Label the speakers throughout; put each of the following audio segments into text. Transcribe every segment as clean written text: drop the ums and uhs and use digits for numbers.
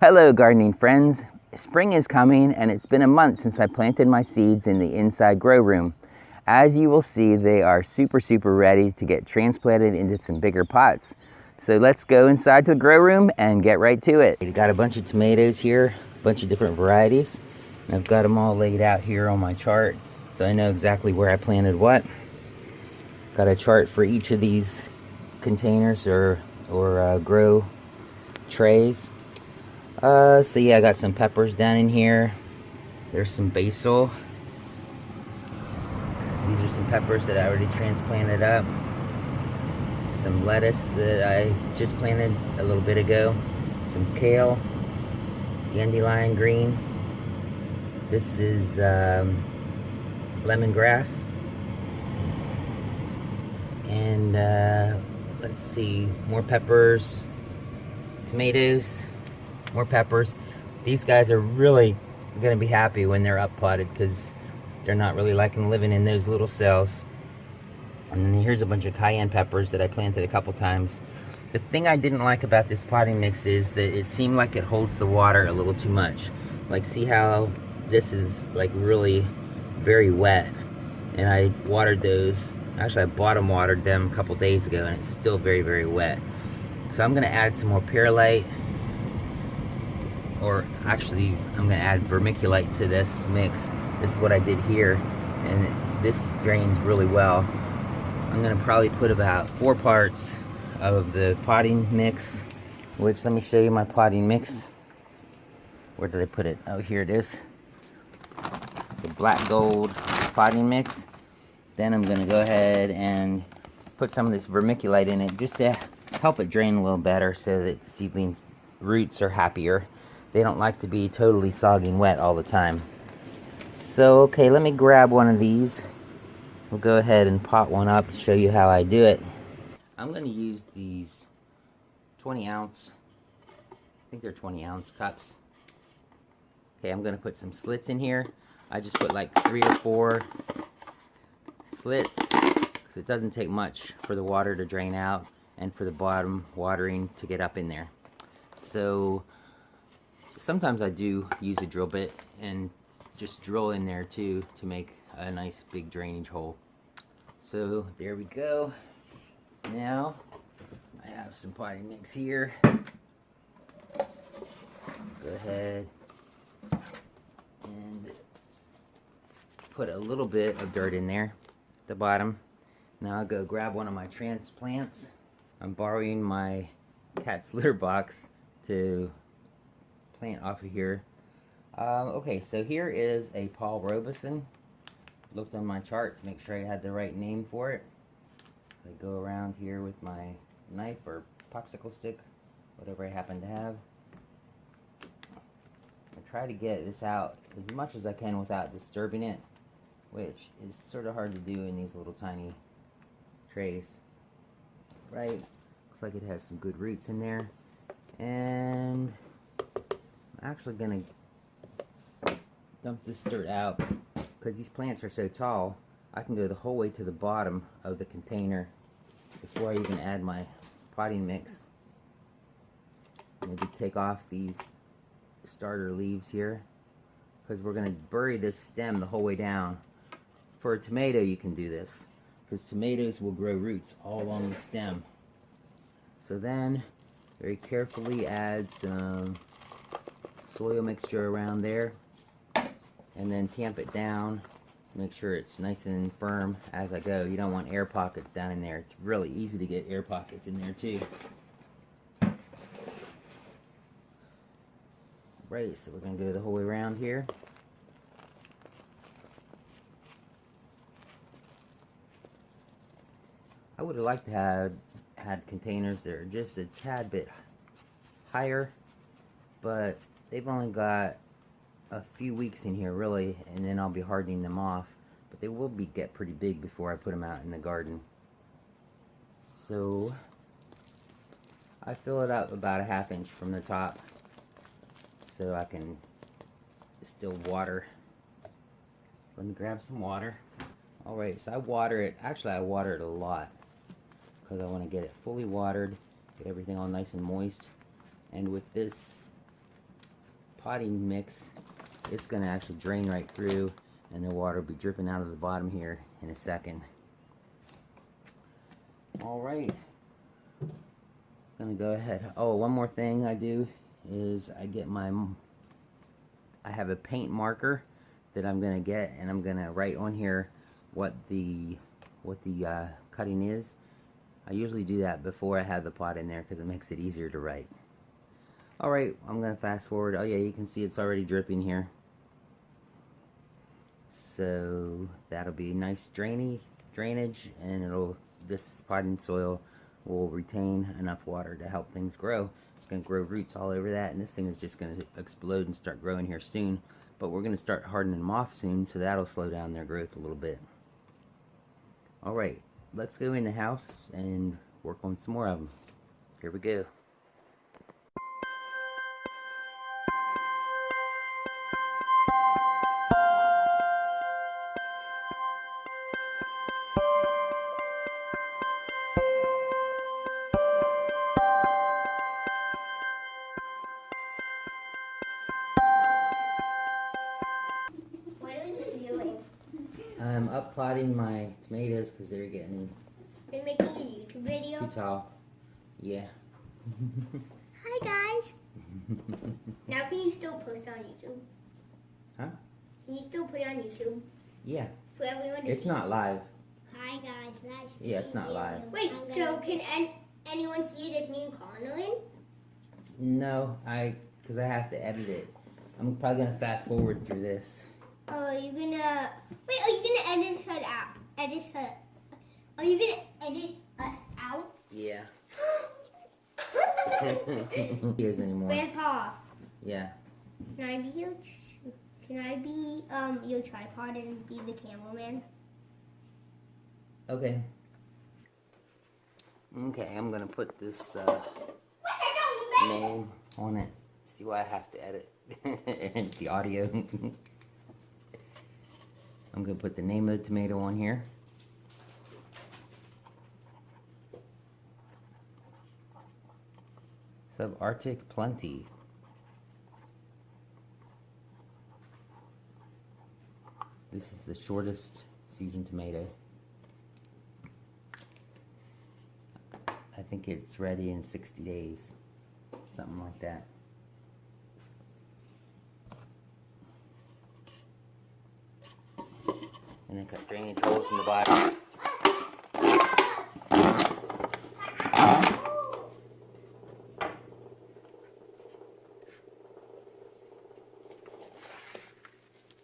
Speaker 1: Hello gardening friends. Spring is coming and it's been a month since I planted my seeds in the inside grow room. As you will see, they are super ready to get transplanted into some bigger pots. So let's go inside to the grow room and get right to it. I got a bunch of tomatoes here, a bunch of different varieties. I've got them all laid out here on my chart so I know exactly where I planted what. Got a chart for each of these containers or grow trays. So yeah, I got some peppers down in here. There's some basil. These are some peppers that I already transplanted up. Some lettuce that I just planted a little bit ago. Some kale, dandelion green. This is lemongrass. And let's see, more peppers, tomatoes, more peppers. These guys are really gonna be happy when they're up potted because they're not really liking living in those little cells. And then here's a bunch of cayenne peppers that I planted a couple times. The thing I didn't like about this potting mix is that it seemed like it holds the water a little too much. Like, see how this is like really very wet, and I watered those. Actually, I bottom watered them a couple days ago and it's still very wet. So I'm gonna add some more perlite, or actually I'm gonna add vermiculite to this mix. This is what I did here, and this drains really well. I'm gonna probably put about 4 parts of the potting mix, which, let me show you my potting mix. Where did I put it? Oh, here it is. The black gold potting mix. Then I'm gonna go ahead and put some of this vermiculite in it just to help it drain a little better so that the seedlings' roots are happier. They don't like to be totally sogging wet all the time. So, okay, let me grab one of these. We'll go ahead and pot one up and show you how I do it. I'm going to use these 20 ounce, I think they're 20 ounce cups. Okay, I'm going to put some slits in here. I just put like 3 or 4 slits because it doesn't take much for the water to drain out and for the bottom watering to get up in there. So sometimes I do use a drill bit and just drill in there too to make a nice big drainage hole. So there we go. Now I have some potting mix here. Go ahead and put a little bit of dirt in there at the bottom. Now I'll go grab one of my transplants. I'm borrowing my cat's litter box to plant off of here. Okay, so here is a Paul Robeson. Looked on my chart to make sure I had the right name for it. I go around here with my knife or popsicle stick, whatever I happen to have. I try to get this out as much as I can without disturbing it, which is sort of hard to do in these little tiny trays. Right, looks like it has some good roots in there. And I'm actually gonna dump this dirt out because these plants are so tall. I can go the whole way to the bottom of the container before I even add my potting mix. Maybe take off these starter leaves here because we're going to bury this stem the whole way down. For a tomato you can do this because tomatoes will grow roots all along the stem. So then very carefully add some soil mixture around there and then tamp it down. Make sure it's nice and firm as I go. You don't want air pockets down in there. It's really easy to get air pockets in there too. Right, so we're going to go the whole way around here. I would have liked to have had containers that are just a tad bit higher, but they've only got a few weeks in here really, and then I'll be hardening them off, but they will get pretty big before I put them out in the garden. So I fill it up about a ½ inch from the top so I can still water. Let me grab some water. Alright, so I water it, actually I water it a lot because I want to get it fully watered, get everything all nice and moist. And with this potting mix, it's going to actually drain right through, and the water will be dripping out of the bottom here in a second. Alright, gonna go ahead. Oh, one more thing I do is I have a paint marker that I'm gonna get, and I'm gonna write on here what the cutting is. I usually do that before I have the pot in there because it makes it easier to write. Alright, I'm gonna fast forward. Oh yeah, you can see it's already dripping here. So that'll be nice drainage, and this potting soil will retain enough water to help things grow. It's going to grow roots all over that, and this thing is just going to explode and start growing here soon. But we're going to start hardening them off soon, so that'll slow down their growth a little bit. Alright, let's go in the house and work on some more of them. Here we go. I'm up potting my tomatoes because they're getting...
Speaker 2: You're making a YouTube video?
Speaker 1: Too tall. Yeah.
Speaker 2: Hi guys. Now can you still post on YouTube?
Speaker 1: Huh?
Speaker 2: Can you still put it on YouTube?
Speaker 1: Yeah.
Speaker 2: For everyone to
Speaker 1: It's
Speaker 2: see?
Speaker 1: not live.
Speaker 2: Hi guys, nice to
Speaker 1: Yeah, it's not live.
Speaker 2: Wait, so can anyone see it if me and Colin are in?
Speaker 1: No, because I have to edit it. I'm probably going to fast forward through this.
Speaker 2: Oh, are you gonna... Wait, are you gonna edit her out? Are you gonna edit us out?
Speaker 1: Yeah. Here's anymore.
Speaker 2: Grandpa.
Speaker 1: Yeah.
Speaker 2: Can I be your tripod and be the cameraman?
Speaker 1: Okay. Okay, I'm gonna put this name on it. See why I have to edit the audio. I'm gonna put the name of the tomato on here. Subarctic Plenty. This is the shortest season tomato. I think it's ready in 60 days. Something like that. And then cut drainage holes in the bottom.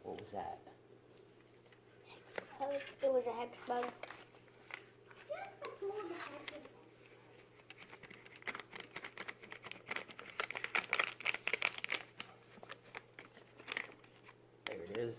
Speaker 1: What was that?
Speaker 2: It was a hex bug.
Speaker 1: There it is.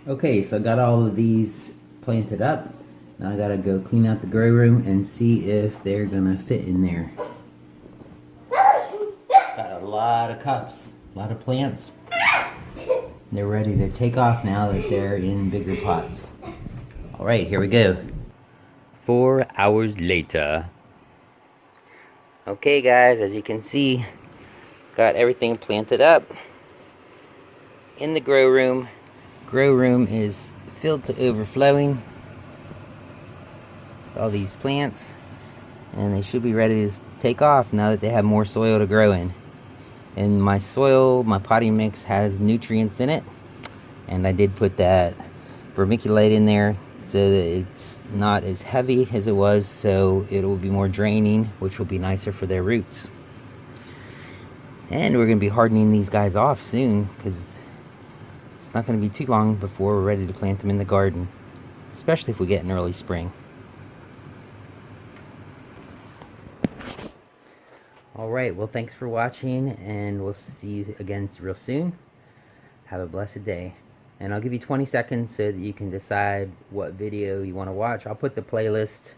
Speaker 1: Okay, so I got all of these planted up. Now I gotta go clean out the grow room and see if they're gonna fit in there. Got a lot of cups, a lot of plants. They're ready to take off now that they're in bigger pots. Alright, here we go. 4 hours later. Okay guys, as you can see, got everything planted up in the grow room. Grow room is filled to overflowing with all these plants, and they should be ready to take off now that they have more soil to grow in. And my soil, my potting mix has nutrients in it, and I did put that vermiculite in there so that it's not as heavy as it was, so it will be more draining, which will be nicer for their roots. And we're going to be hardening these guys off soon, because it's not going to be too long before we're ready to plant them in the garden, especially if we get an early spring. Alright, well, thanks for watching, and we'll see you again real soon. Have a blessed day. And I'll give you 20 seconds so that you can decide what video you want to watch. I'll put the playlist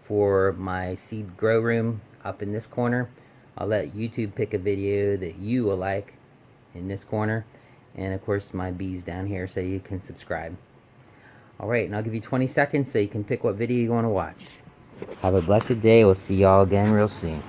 Speaker 1: for my seed grow room up in this corner. I'll let YouTube pick a video that you will like in this corner. And of course my bees down here, so you can subscribe. Alright, and I'll give you 20 seconds so you can pick what video you want to watch. Have a blessed day. We'll see y'all again real soon.